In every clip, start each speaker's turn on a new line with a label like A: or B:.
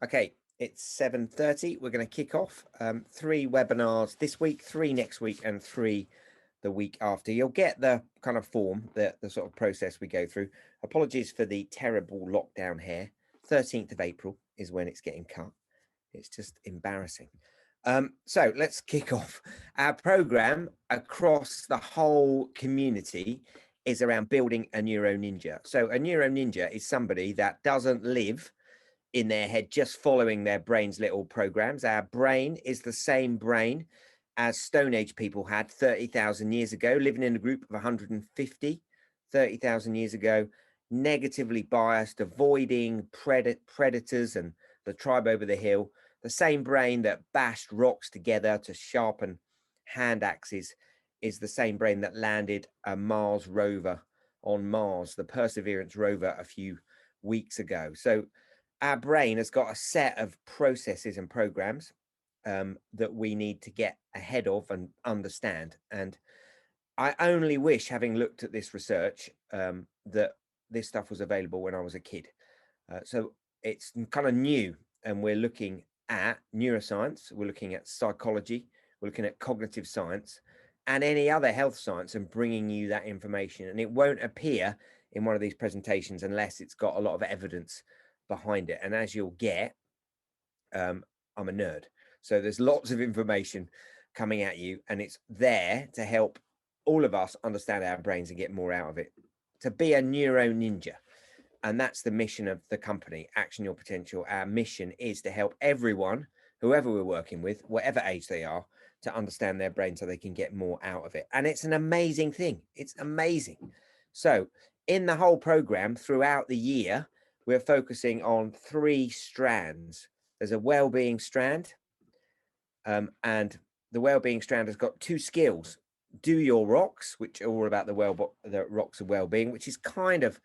A: Okay, it's 7:30. We're going to kick off 3 webinars this week, 3 next week, and 3 the week after. You'll get the kind of form, the sort of process we go through. Apologies for the terrible lockdown here. 13th of April is when it's getting cut. It's just embarrassing. So let's kick off. Our program across the whole community is around building a neuro ninja. So a neuro ninja is somebody that doesn't live in their head just following their brain's little programs. Our brain is the same brain as Stone Age people had 30,000 years ago, living in a group of 150, 30,000 years ago, negatively biased, avoiding predators and the tribe over the hill. The same brain that bashed rocks together to sharpen hand axes is the same brain that landed a Mars rover on Mars, the Perseverance rover, a few weeks ago. So our brain has got a set of processes and programs that we need to get ahead of and understand. And I only wish, having looked at this research, that this stuff was available when I was a kid. So it's kind of new, and we're looking at neuroscience, we're looking at psychology, we're looking at cognitive science, and any other health science, and bringing you that information. And it won't appear in one of these presentations unless it's got a lot of evidence behind it. And as you'll get, I'm a nerd, so there's lots of information coming at you, and it's there to help all of us understand our brains and get more out of it, to be a neuro ninja. And that's the mission of the company, Action Your Potential. Our mission is to help everyone, whoever we're working with, whatever age they are, to understand their brain so they can get more out of it. And it's an amazing thing. It's amazing. So in the whole program throughout the year, we're focusing on 3 strands. There's a well-being strand, and the well-being strand has got 2 skills. Do your rocks, which are all about the rocks of well-being, which is kind of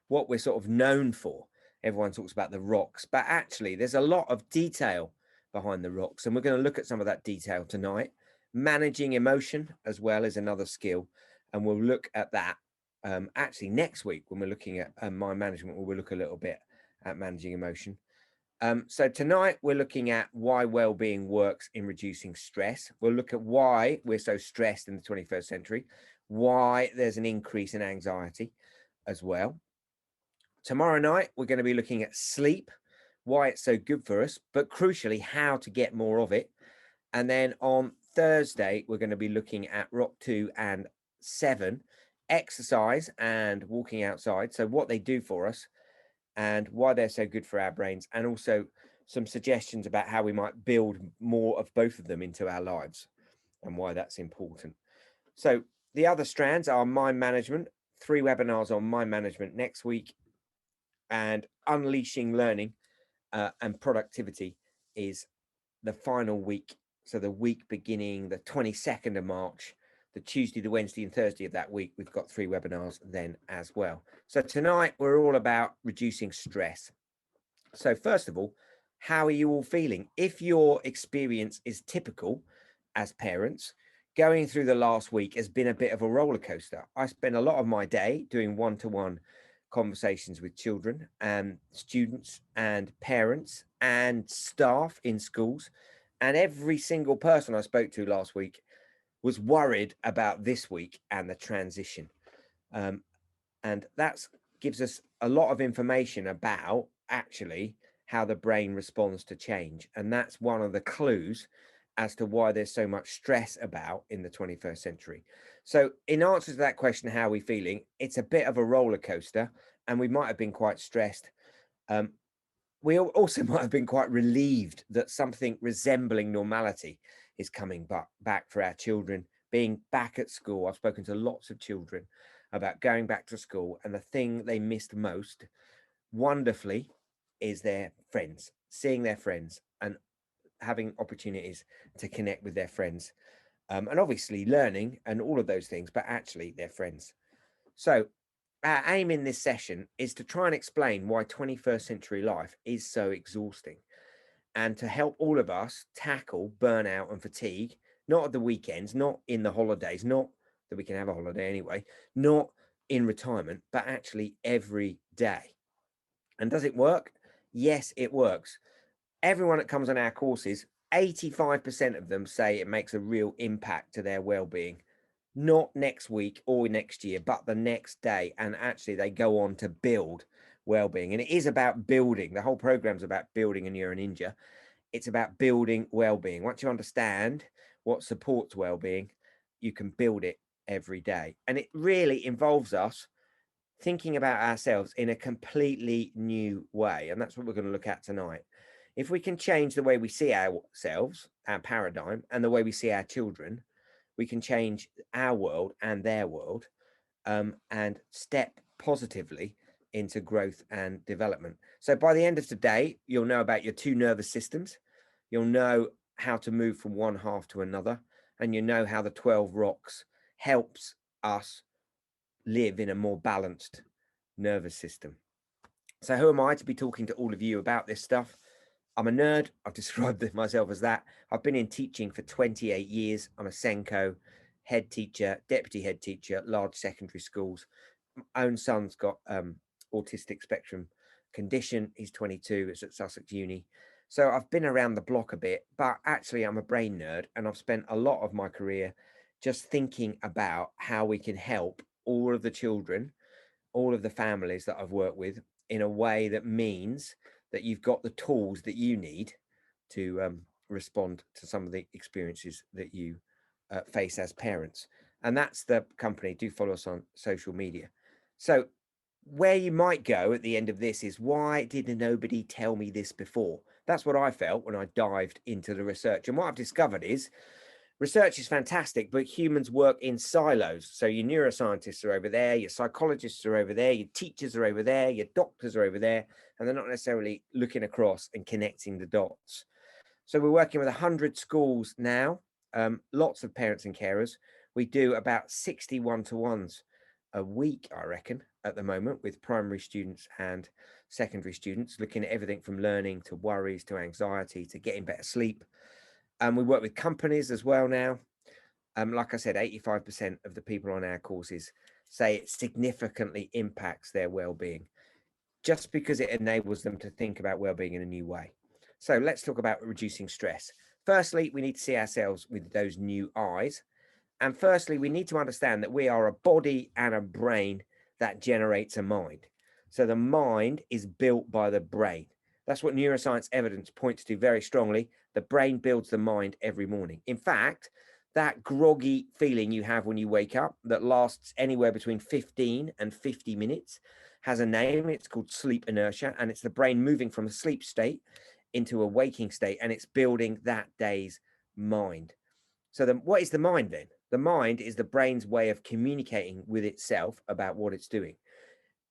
A: what we're sort of known for. Everyone talks about the rocks, but actually there's a lot of detail behind the rocks, and we're going to look at some of that detail tonight. Managing emotion as well is another skill, and we'll look at that actually next week when we're looking at mind management. We'll look a little bit at managing emotion. So tonight we're looking at why well-being works in reducing stress. We'll look at why we're so stressed in the 21st century, why there's an increase in anxiety as well. Tomorrow night, we're going to be looking at sleep, why it's so good for us, but crucially, how to get more of it. And then on Thursday, we're going to be looking at Rock 2 and 7, exercise and walking outside. So what they do for us and why they're so good for our brains, and also some suggestions about how we might build more of both of them into our lives and why that's important. So the other strands are mind management, 3 webinars on mind management next week, and unleashing learning and productivity is the final week. So the week beginning the 22nd of March, the Tuesday, the Wednesday and Thursday of that week, we've got 3 webinars then as well. So tonight we're all about reducing stress. So first of all, how are you all feeling? If your experience is typical as parents, going through the last week has been a bit of a roller coaster. I spent a lot of my day doing one-to-one conversations with children and students and parents and staff in schools. And every single person I spoke to last week was worried about this week and the transition. And that gives us a lot of information about actually how the brain responds to change. And that's one of the clues as to why there's so much stress about in the 21st century. So in answer to that question, how are we feeling? It's a bit of a roller coaster, and we might have been quite stressed. We also might have been quite relieved that something resembling normality is coming back for our children, being back at school. I've spoken to lots of children about going back to school, and the thing they missed most, wonderfully, is their friends, seeing their friends and having opportunities to connect with their friends, and obviously learning and all of those things, but actually their friends. So our aim in this session is to try and explain why 21st century life is so exhausting, and to help all of us tackle burnout and fatigue, not at the weekends, not in the holidays, not that we can have a holiday anyway, not in retirement, but actually every day. And does it work? Yes, it works. everyone that comes on our courses, 85% of them say it makes a real impact to their well-being, not next week or next year, but the next day. And actually they go on to build well-being. And it is about building. The whole program's about building a neuron ninja. It's about building well-being. Once you understand what supports well-being, you can build it every day. And it really involves us thinking about ourselves in a completely new way. And that's what we're going to look at tonight. If we can change the way we see ourselves, our paradigm, and the way we see our children, we can change our world and their world, and step positively into growth and development. So by the end of today, you'll know about your two nervous systems. You'll know how to move from one half to another, and you know how the 12 rocks helps us live in a more balanced nervous system. So who am I to be talking to all of you about this stuff? I'm a nerd. I've described myself as that. I've been in teaching for 28 years. I'm a Senko head teacher, deputy head teacher, large secondary schools. My own son's got autistic spectrum condition. He's 22. It's at Sussex Uni. So I've been around the block a bit, but actually I'm a brain nerd, and I've spent a lot of my career just thinking about how we can help all of the children, all of the families that I've worked with, in a way that means that you've got the tools that you need to respond to some of the experiences that you face as parents. And that's the company. Do follow us on social media. So where you might go at the end of this is, why did nobody tell me this before? That's what I felt when I dived into the research. And what I've discovered is, research is fantastic, but humans work in silos. So your neuroscientists are over there, your psychologists are over there, your teachers are over there, your doctors are over there, and they're not necessarily looking across and connecting the dots. So we're working with 100 schools now, lots of parents and carers. We do about 60 one-to-ones a week, I reckon, at the moment, with primary students and secondary students, looking at everything from learning to worries to anxiety to getting better sleep. We work with companies as well now. Like I said, 85% of the people on our courses say it significantly impacts their well-being, just because it enables them to think about well-being in a new way. So let's talk about reducing stress. Firstly, we need to see ourselves with those new eyes. And firstly, we need to understand that we are a body and a brain that generates a mind. So the mind is built by the brain. That's what neuroscience evidence points to very strongly. The brain builds the mind every morning. In fact, that groggy feeling you have when you wake up that lasts anywhere between 15 and 50 minutes has a name. It's called sleep inertia, and it's the brain moving from a sleep state into a waking state, and it's building that day's mind. So what is the mind then? The mind is the brain's way of communicating with itself about what it's doing.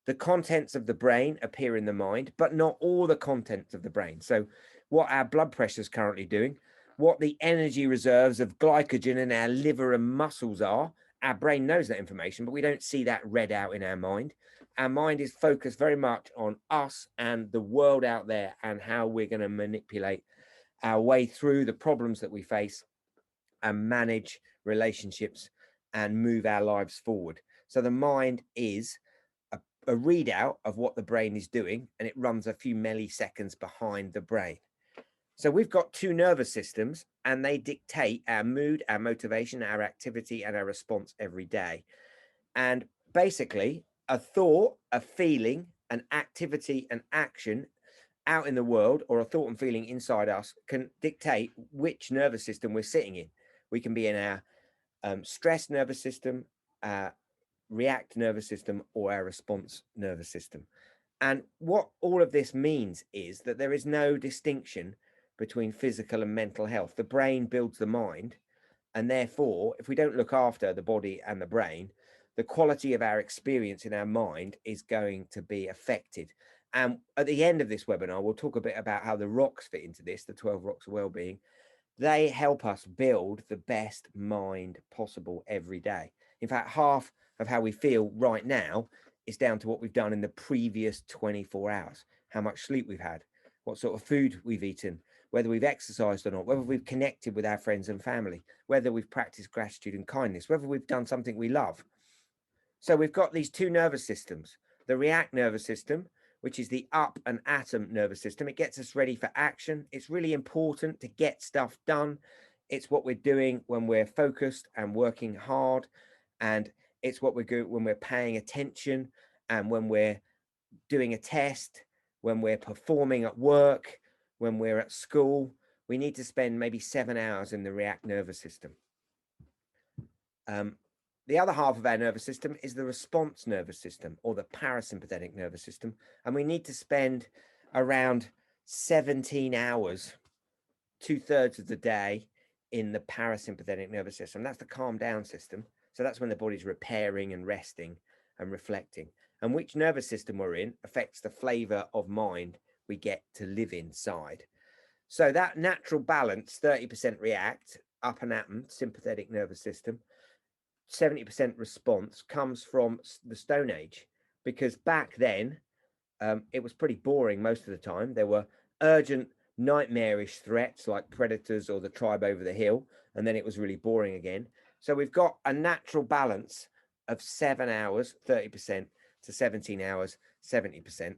A: The contents of the brain appear in the mind, but not all the contents of the brain. So what our blood pressure is currently doing, what the energy reserves of glycogen in our liver and muscles are, our brain knows that information, but we don't see that read out in our mind. Our mind is focused very much on us and the world out there, and how we're going to manipulate our way through the problems that we face and manage relationships and move our lives forward. So the mind is a readout of what the brain is doing, and it runs a few milliseconds behind the brain. So we've got two nervous systems, and they dictate our mood, our motivation, our activity, and our response every day. And basically, a thought, a feeling, an activity, an action out in the world, or a thought and feeling inside us, can dictate which nervous system we're sitting in. We can be in our stress nervous system, react nervous system, or our response nervous system. And what all of this means is that there is no distinction between physical and mental health. The brain builds the mind, and therefore, if we don't look after the body and the brain, the quality of our experience in our mind is going to be affected. And at the end of this webinar, we'll talk a bit about how the rocks fit into this, the 12 rocks of well-being. They help us build the best mind possible every day. In fact, half of how we feel right now is down to what we've done in the previous 24 hours, how much sleep we've had, what sort of food we've eaten, whether we've exercised or not, whether we've connected with our friends and family, whether we've practiced gratitude and kindness, whether we've done something we love. So we've got these two nervous systems. The react nervous system, which is the up and atom nervous system. It gets us ready for action. It's really important to get stuff done. It's what we're doing when we're focused and working hard. And it's what we're doing when we're paying attention and when we're doing a test, when we're performing at work, when we're at school. We need to spend maybe 7 hours in the react nervous system. The other half of our nervous system is the response nervous system, or the parasympathetic nervous system. And we need to spend around 17 hours, 2/3 of the day, in the parasympathetic nervous system. That's the calm down system. So that's when the body's repairing and resting and reflecting. And which nervous system we're in affects the flavor of mind we get to live inside. So that natural balance, 30% react, up and atom, sympathetic nervous system, 70% response, comes from the Stone Age, because back then it was pretty boring most of the time. There were urgent, nightmarish threats like predators or the tribe over the hill, and then it was really boring again. So we've got a natural balance of 7 hours, 30%, to 17 hours, 70%.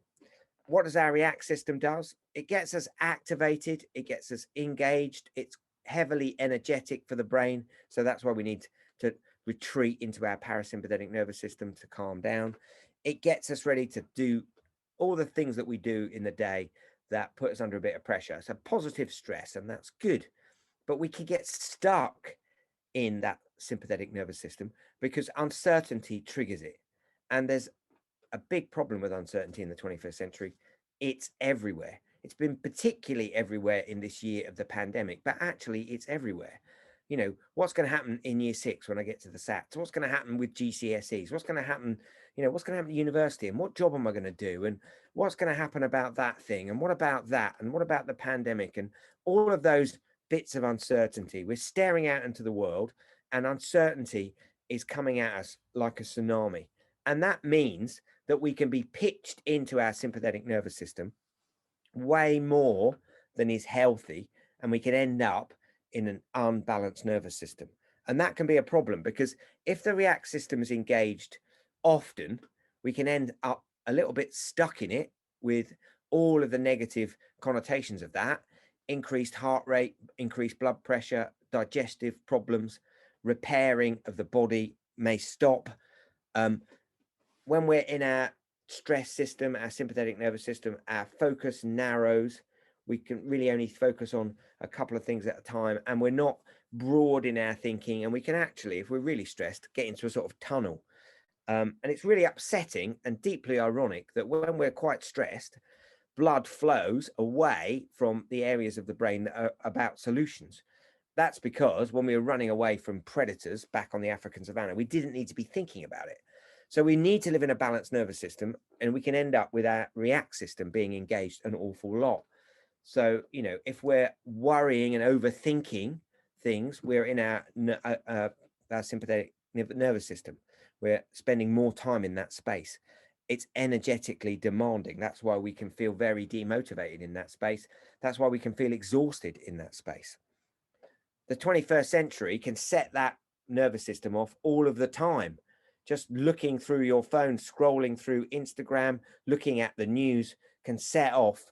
A: What does our react system does? It gets us activated, it gets us engaged, it's heavily energetic for the brain. So that's why we need to retreat into our parasympathetic nervous system to calm down. It gets us ready to do all the things that we do in the day that put us under a bit of pressure. So positive stress, and that's good. But we can get stuck in that sympathetic nervous system because uncertainty triggers it. And there's a big problem with uncertainty in the 21st century. It's everywhere. It's been particularly everywhere in this year of the pandemic, but actually it's everywhere. You know, what's going to happen in year 6 when I get to the SATs? What's going to happen with GCSEs? What's going to happen, what's going to happen at university? And what job am I going to do? And what's going to happen about that thing? And what about that? And what about the pandemic? And all of those bits of uncertainty. We're staring out into the world, and uncertainty is coming at us like a tsunami. And that means that we can be pitched into our sympathetic nervous system way more than is healthy, and we can end up in an unbalanced nervous system. And that can be a problem, because if the react system is engaged often, we can end up a little bit stuck in it with all of the negative connotations of that: increased heart rate, increased blood pressure, digestive problems, repairing of the body may stop. When we're in our stress system, our sympathetic nervous system, our focus narrows. We can really only focus on a couple of things at a time, and we're not broad in our thinking. And we can actually, if we're really stressed, get into a sort of tunnel. And it's really upsetting and deeply ironic that when we're quite stressed, blood flows away from the areas of the brain that are about solutions. That's because when we were running away from predators back on the African savannah, we didn't need to be thinking about it. So we need to live in a balanced nervous system, and we can end up with our react system being engaged an awful lot. So, if we're worrying and overthinking things, we're in our sympathetic nervous system. We're spending more time in that space. It's energetically demanding. That's why we can feel very demotivated in that space. That's why we can feel exhausted in that space. The 21st century can set that nervous system off all of the time. Just looking through your phone, scrolling through Instagram, looking at the news can set off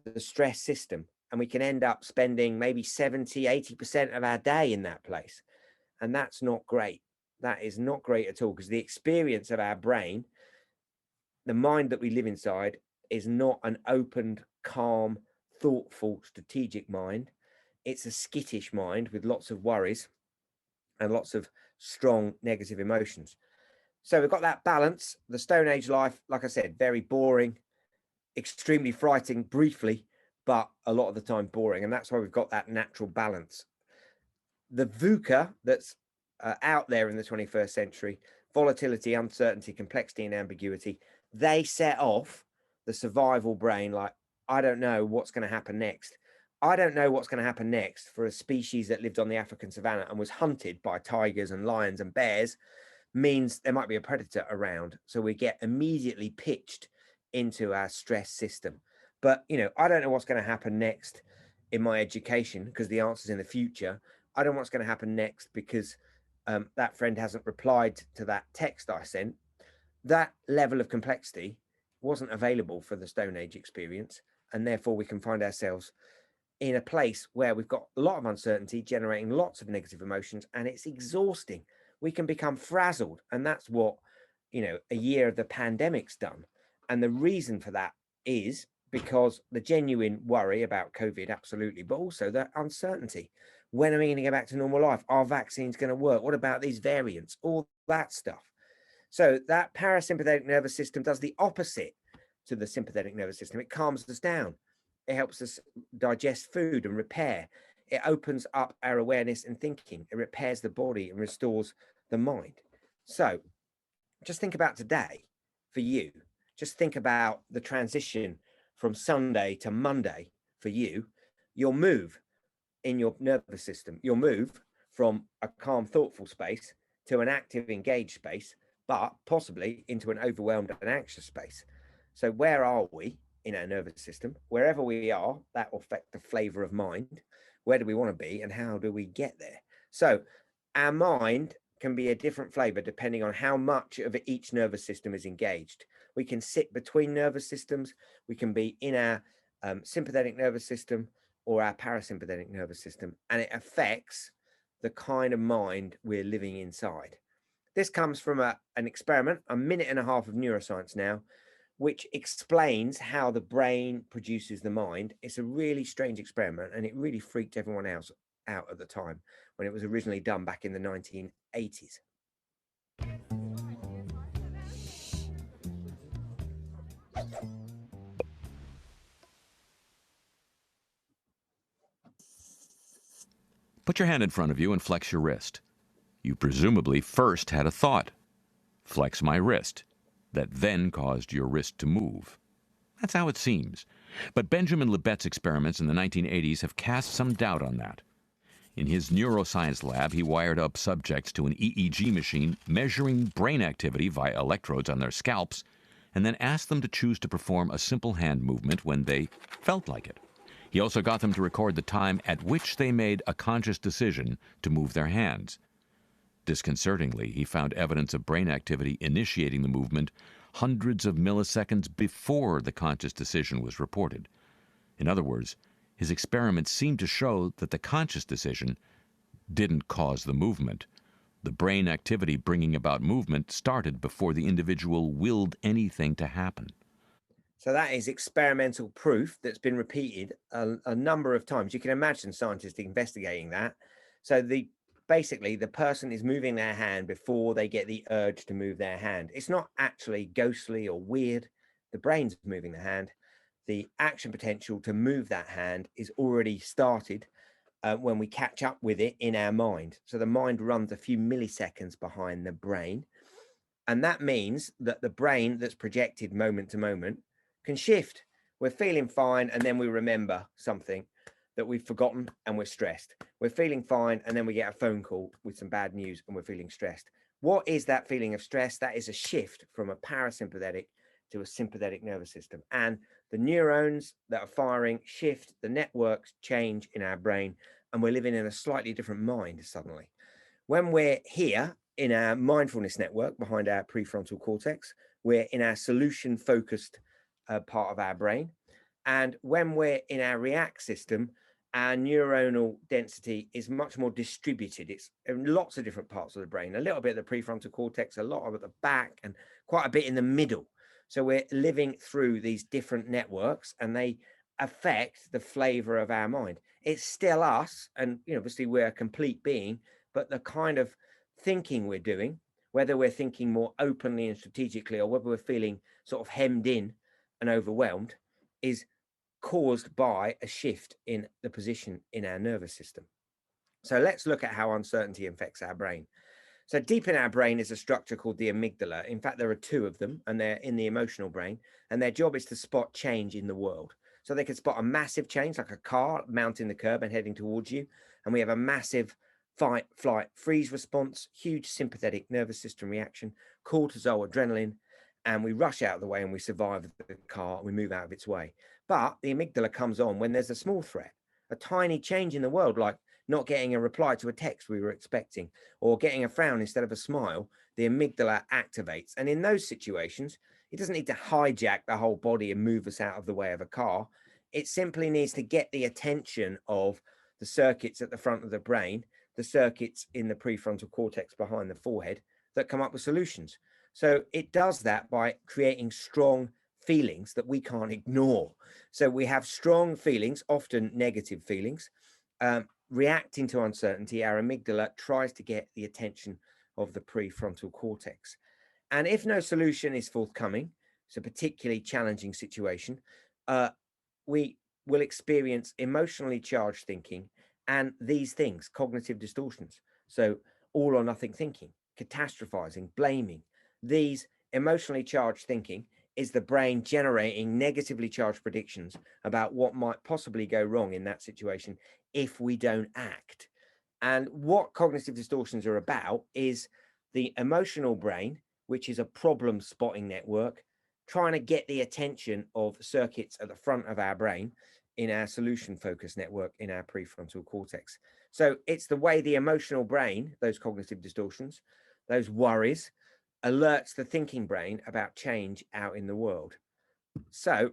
A: the stress system. And we can end up spending maybe 70, 80% of our day in that place. And that's not great. That is not great at all, because the experience of our brain, the mind that we live inside, is not an open, calm, thoughtful, strategic mind. It's a skittish mind with lots of worries and lots of strong negative emotions. So we've got that balance. The Stone Age life, like I said, very boring, extremely frightening briefly, but a lot of the time boring. And that's why we've got that natural balance. The VUCA that's out there in the 21st century, volatility, uncertainty, complexity, and ambiguity, they set off the survival brain like, I don't know what's going to happen next. I don't know what's going to happen next for a species that lived on the African savannah and was hunted by tigers and lions and bears. Means there might be a predator around. So we get immediately pitched into our stress system. But, I don't know what's going to happen next in my education, because the answer's in the future. I don't know what's going to happen next because that friend hasn't replied to that text I sent. That level of complexity wasn't available for the Stone Age experience. And therefore we can find ourselves in a place where we've got a lot of uncertainty, generating lots of negative emotions, and it's exhausting. We can become frazzled. And that's what, a year of the pandemic's done. And the reason for that is because the genuine worry about COVID, absolutely, but also the uncertainty. When are we going to go back to normal life? Are vaccines going to work? What about these variants? All that stuff. So that parasympathetic nervous system does the opposite to the sympathetic nervous system. It calms us down. It helps us digest food and repair. It opens up our awareness and thinking. It repairs the body and restores the mind. So just think about today for you. Just think about the transition from Sunday to Monday for you. You'll move in your nervous system. You'll move from a calm, thoughtful space to an active, engaged space, but possibly into an overwhelmed and anxious space. So where are we in our nervous system? Wherever we are, that will affect the flavor of mind. Where do we want to be and how do we get there? So our mind can be a different flavor depending on how much of each nervous system is engaged. We can sit between nervous systems. We can be in our sympathetic nervous system or our parasympathetic nervous system, and it affects the kind of mind we're living inside. This comes from an experiment, 1.5 minutes of neuroscience now, which explains how the brain produces the mind. It's a really strange experiment, and it really freaked everyone else out at the time when it was originally done back in the 1980s.
B: Put your hand in front of you and flex your wrist. You presumably first had a thought, flex my wrist, that then caused your wrist to move. That's how it seems. But Benjamin Libet's experiments in the 1980s have cast some doubt on that. In his neuroscience lab, he wired up subjects to an EEG machine measuring brain activity via electrodes on their scalps, and then asked them to choose to perform a simple hand movement when they felt like it. He also got them to record the time at which they made a conscious decision to move their hands. Disconcertingly, he found evidence of brain activity initiating the movement hundreds of milliseconds before the conscious decision was reported. In other words, his experiments seemed to show that the conscious decision didn't cause the movement. The brain activity bringing about movement started before the individual willed anything to happen.
A: So that is experimental proof that's been repeated a number of times. You can imagine scientists investigating that. So basically the person is moving their hand before they get the urge to move their hand. It's not actually ghostly or weird. The brain's moving the hand. The action potential to move that hand is already started when we catch up with it in our mind. So the mind runs a few milliseconds behind the brain. And that means that the brain that's projected moment to moment can shift. We're feeling fine, and then we remember something that we've forgotten and we're stressed. We're feeling fine, and then we get a phone call with some bad news and we're feeling stressed. What is that feeling of stress? That is a shift from a parasympathetic to a sympathetic nervous system. And the neurons that are firing shift, the networks change in our brain, and we're living in a slightly different mind suddenly. When we're here in our mindfulness network behind our prefrontal cortex, we're in our solution-focused part of our brain. And when we're in our react system, our neuronal density is much more distributed. It's in lots of different parts of the brain, a little bit of the prefrontal cortex, a lot of at the back, and quite a bit in the middle. So we're living through these different networks, and they affect the flavor of our mind. It's still us, and obviously we're a complete being, but the kind of thinking we're doing, whether we're thinking more openly and strategically, or whether we're feeling sort of hemmed in and overwhelmed, is caused by a shift in the position in our nervous system. So let's look at how uncertainty affects our brain. So deep in our brain is a structure called the amygdala. In fact, there are two of them, and they're in the emotional brain, and their job is to spot change in the world. So they can spot a massive change, like a car mounting the curb and heading towards you, and we have a massive fight, flight, freeze response, huge sympathetic nervous system reaction, cortisol, adrenaline, and we rush out of the way and we survive the car and we move out of its way. But the amygdala comes on when there's a small threat, a tiny change in the world, like not getting a reply to a text we were expecting, or getting a frown instead of a smile. The amygdala activates. And in those situations, It doesn't need to hijack the whole body and move us out of the way of a car. It simply needs to get the attention of the circuits at the front of the brain, the circuits in the prefrontal cortex behind the forehead that come up with solutions. So it does that by creating strong feelings that we can't ignore. So we have strong feelings, often negative feelings. Reacting to uncertainty, our amygdala tries to get the attention of the prefrontal cortex. And if no solution is forthcoming, it's a particularly challenging situation, we will experience emotionally charged thinking and these things, cognitive distortions. So, all or nothing thinking, catastrophizing, blaming. These emotionally charged thinking is the brain generating negatively charged predictions about what might possibly go wrong in that situation if we don't act. And what cognitive distortions are about is the emotional brain, which is a problem spotting network, trying to get the attention of circuits at the front of our brain in our solution focus network in our prefrontal cortex. So it's the way the emotional brain, those cognitive distortions, those worries, alerts the thinking brain about change out in the world. So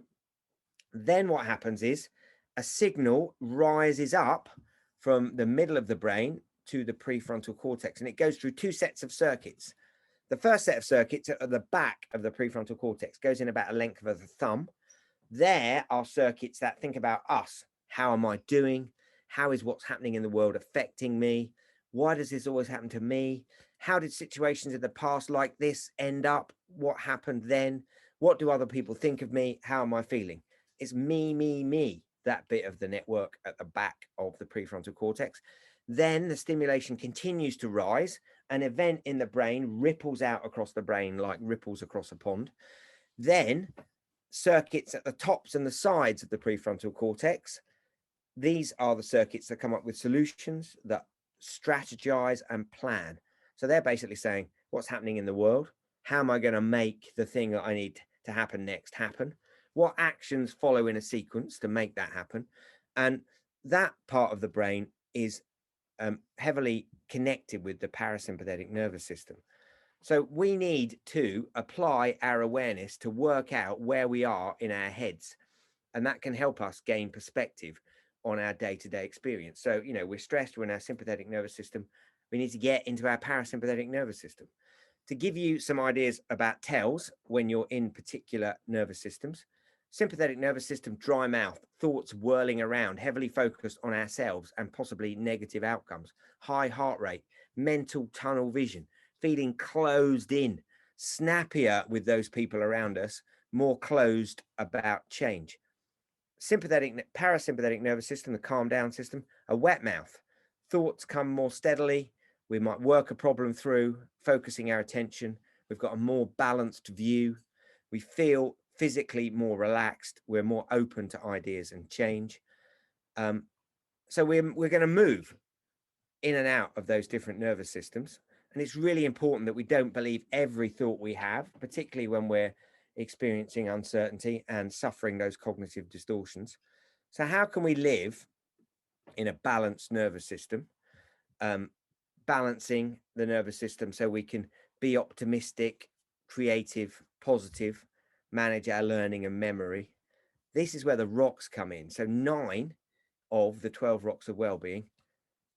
A: then what happens is a signal rises up from the middle of the brain to the prefrontal cortex, and it goes through two sets of circuits. The first set of circuits at the back of the prefrontal cortex goes in about a length of the thumb. There are circuits that think about us. How am I doing? How is what's happening in the world affecting me? Why does this always happen to me? How did situations in the past like this end up? What happened then? What do other people think of me? How am I feeling? It's me, that bit of the network at the back of the prefrontal cortex. Then the stimulation continues to rise. An event in the brain ripples out across the brain like ripples across a pond. Then circuits at the tops and the sides of the prefrontal cortex. These are the circuits that come up with solutions, that strategize and plan. So they're basically saying, what's happening in the world? How am I going to make the thing that I need to happen next happen? What actions follow in a sequence to make that happen? And that part of the brain is heavily connected with the parasympathetic nervous system. So we need to apply our awareness to work out where we are in our heads. And that can help us gain perspective on our day-to-day experience. So, we're stressed, we're in our sympathetic nervous system. We need to get into our parasympathetic nervous system. To give you some ideas about tells when you're in particular nervous systems: sympathetic nervous system, dry mouth, thoughts whirling around, heavily focused on ourselves and possibly negative outcomes, high heart rate, mental tunnel vision, feeling closed in, snappier with those people around us, more closed about change. Parasympathetic nervous system, the calm down system, a wet mouth. Thoughts come more steadily. We might work a problem through, focusing our attention. We've got a more balanced view. We feel physically more relaxed. We're more open to ideas and change. So we're going to move in and out of those different nervous systems. And it's really important that we don't believe every thought we have, particularly when we're experiencing uncertainty and suffering those cognitive distortions. So how can we live in a balanced nervous system? Balancing the nervous system so we can be optimistic, creative, positive, manage our learning and memory. This is where the rocks come in. So 9 of the 12 rocks of well-being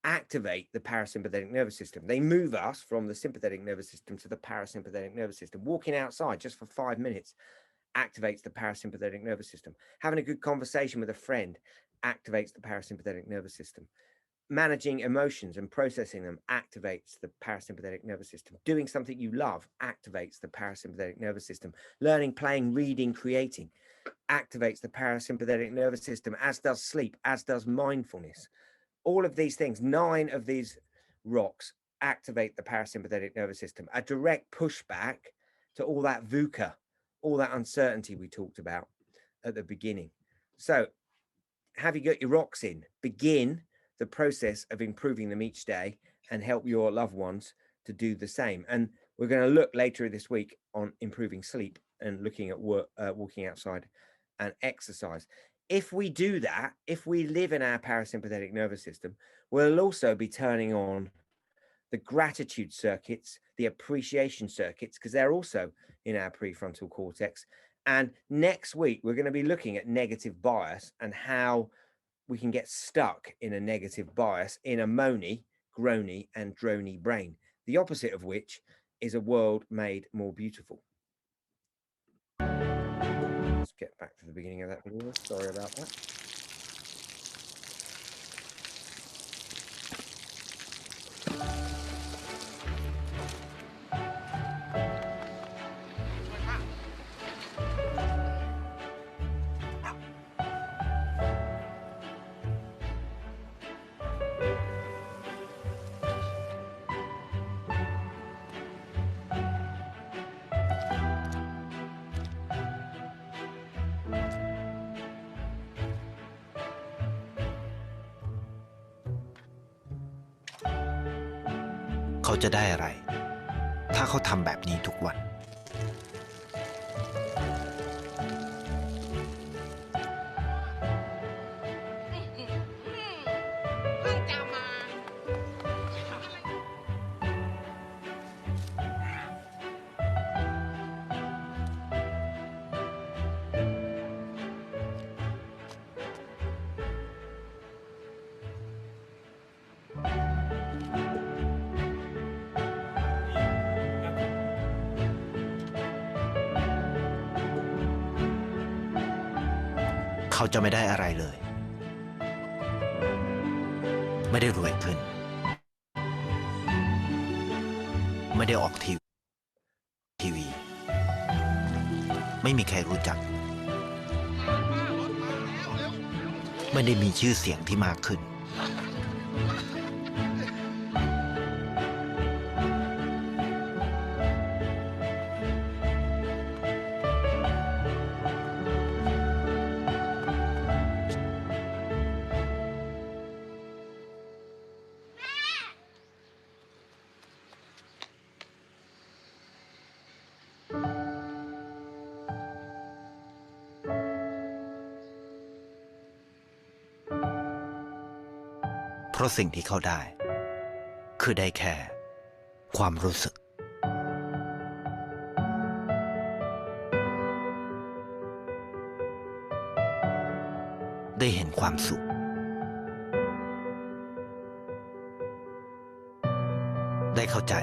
A: activate the parasympathetic nervous system. They move us from the sympathetic nervous system to the parasympathetic nervous system. Walking outside just for 5 minutes activates the parasympathetic nervous system. Having a good conversation with a friend activates the parasympathetic nervous system. Managing emotions and processing them activates the parasympathetic nervous system. Doing something you love activates the parasympathetic nervous system. Learning, playing, reading, creating activates the parasympathetic nervous system, as does sleep, as does mindfulness. All of these things, 9 of these rocks activate the parasympathetic nervous system, a direct pushback to all that VUCA, all that uncertainty we talked about at the beginning. So have you got your rocks in? Begin the process of improving them each day and help your loved ones to do the same. And we're going to look later this week on improving sleep and looking at walking outside and exercise. If we do that, if we live in our parasympathetic nervous system, we'll also be turning on the gratitude circuits, the appreciation circuits, because they're also in our prefrontal cortex. And next week, we're going to be looking at negative bias and how we can get stuck in a negative bias in a moany, groany, and drony brain, the opposite of which is a world made more beautiful. Let's get back to the beginning of that video. Sorry about that.
C: เขาจะได้อะไรถ้าเขาทำแบบนี้ทุกวันเขาจะไม่ได้อะไรเลยไม่ได้รวยขึ้นไม่ได้ออกทีวีไม่มีใครรู้จักไม่ได้มีชื่อเสียงที่มากขึ้นเพราะสิ่งที่เขาได้คือได้แค่ความรู้สึกได้เห็นความสุขได้เข้าใจ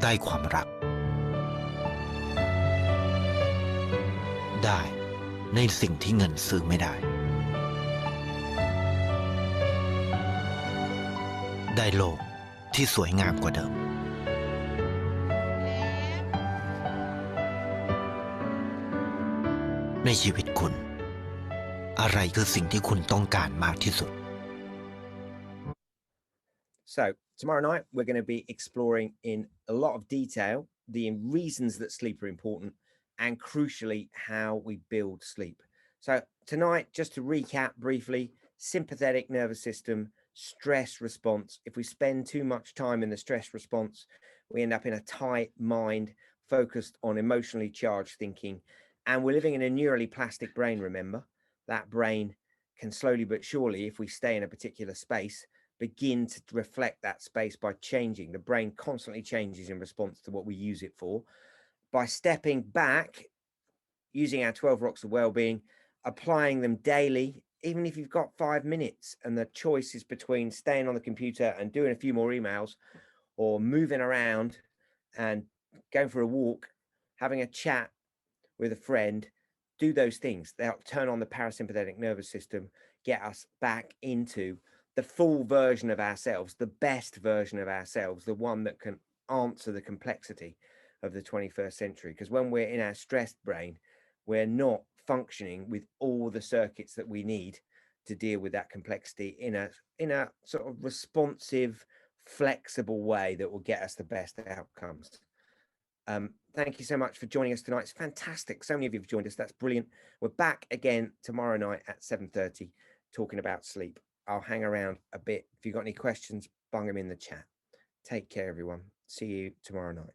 C: ได้ความรักได้ในสิ่งที่เงินซื้อไม่ได้ได้โลกที่สวยงามกว่าเดิมในชีวิตคุณอะไรคือสิ่งที่คุณต้องการมากที่สุด
A: So tomorrow night, we're going to be exploring in a lot of detail the reasons that sleep are important and crucially, how we build sleep. So tonight, just to recap briefly, sympathetic nervous system, stress response. If we spend too much time in the stress response, we end up in a tight mind focused on emotionally charged thinking. And we're living in a neurally plastic brain, remember? That brain can slowly but surely, if we stay in a particular space, begin to reflect that space by changing. The brain constantly changes in response to what we use it for. By stepping back, using our 12 rocks of well-being, applying them daily, even if you've got 5 minutes and the choice is between staying on the computer and doing a few more emails or moving around and going for a walk, having a chat with a friend, do those things. They'll turn on the parasympathetic nervous system, get us back into the full version of ourselves, the best version of ourselves, the one that can answer the complexity of the 21st century. Because when we're in our stressed brain, we're not functioning with all the circuits that we need to deal with that complexity in a sort of responsive, flexible way that will get us the best outcomes. Thank you so much for joining us tonight. It's fantastic. So many of you have joined us. That's brilliant. We're back again tomorrow night at 7:30 talking about sleep. I'll hang around a bit. If you've got any questions, bung them in the chat. Take care, everyone. See you tomorrow night.